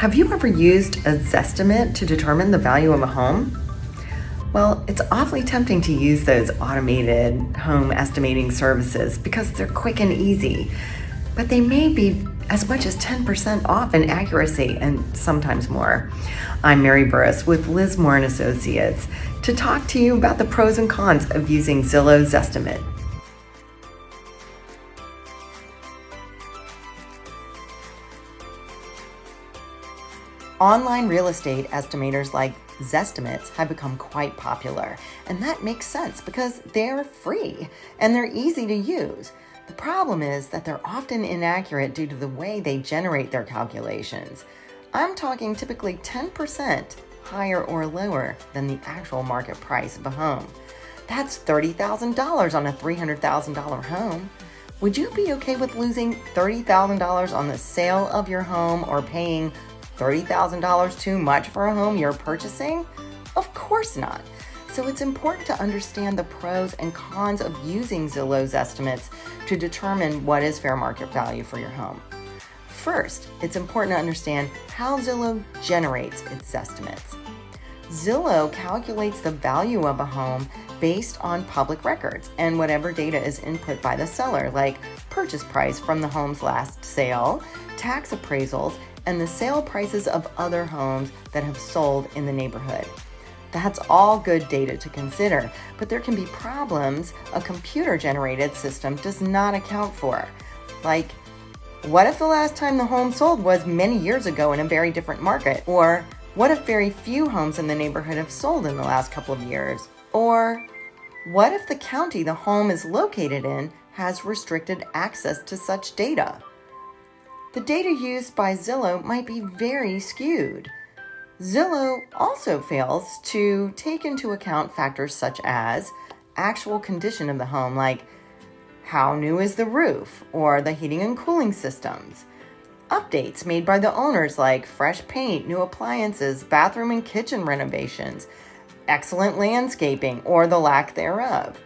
Have you ever used a Zestimate to determine the value of a home? Well, it's awfully tempting to use those automated home estimating services because they're quick and easy, but they may be as much as 10% off in accuracy and sometimes more. I'm Mary Burruss with Liz Moore & Associates to talk to you about the pros and cons of using Zillow Zestimate. Online real estate estimators like Zestimates have become quite popular, and that makes sense because they're free and they're easy to use. The problem is that they're often inaccurate due to the way they generate their calculations. I'm talking typically 10% higher or lower than the actual market price of a home. That's $30,000 on a $300,000 home. Would you be okay with losing $30,000 on the sale of your home or paying $30,000 too much for a home you're purchasing? Of course not. So it's important to understand the pros and cons of using Zillow's estimates to determine what is fair market value for your home. First, it's important to understand how Zillow generates its estimates. Zillow calculates the value of a home based on public records and whatever data is input by the seller, like purchase price from the home's last sale, tax appraisals, and the sale prices of other homes that have sold in the neighborhood. That's all good data to consider, but there can be problems a computer-generated system does not account for. Like, what if the last time the home sold was many years ago in a very different market? Or what if very few homes in the neighborhood have sold in the last couple of years? Or what if the county the home is located in has restricted access to such data? The data used by Zillow might be very skewed. Zillow also fails to take into account factors such as actual condition of the home, like how new is the roof or the heating and cooling systems, updates made by the owners like fresh paint, new appliances, bathroom and kitchen renovations, excellent landscaping or the lack thereof.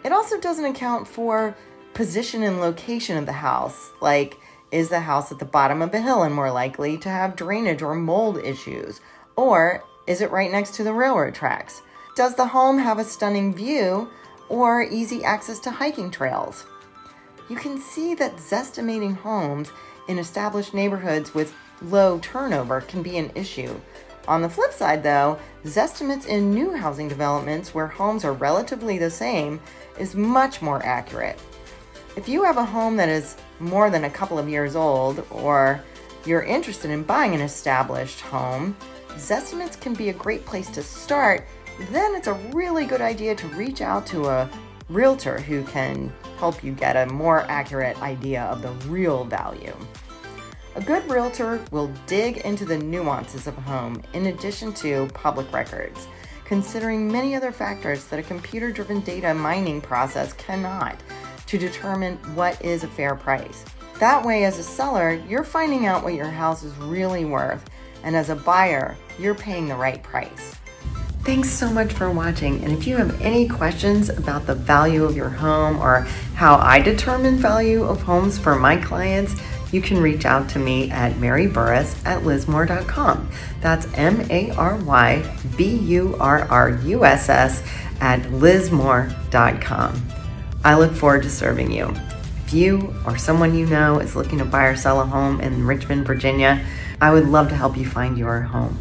It also doesn't account for position and location of the house, like is the house at the bottom of a hill and more likely to have drainage or mold issues? Or is it right next to the railroad tracks? Does the home have a stunning view or easy access to hiking trails? You can see that Zestimating homes in established neighborhoods with low turnover can be an issue. On the flip side though, Zestimates in new housing developments where homes are relatively the same is much more accurate. If you have a home that is more than a couple of years old, or you're interested in buying an established home, Zestimates can be a great place to start. Then it's a really good idea to reach out to a realtor who can help you get a more accurate idea of the real value. A good realtor will dig into the nuances of a home in addition to public records, considering many other factors that a computer-driven data mining process cannot, to determine what is a fair price. That way, as a seller, you're finding out what your house is really worth, and as a buyer, you're paying the right price. Thanks so much for watching, and if you have any questions about the value of your home or how I determine value of homes for my clients, you can reach out to me at maryburruss@lizmore.com. That's maryburruss@lizmore.com. I look forward to serving you. If you or someone you know is looking to buy or sell a home in Richmond, Virginia, I would love to help you find your home.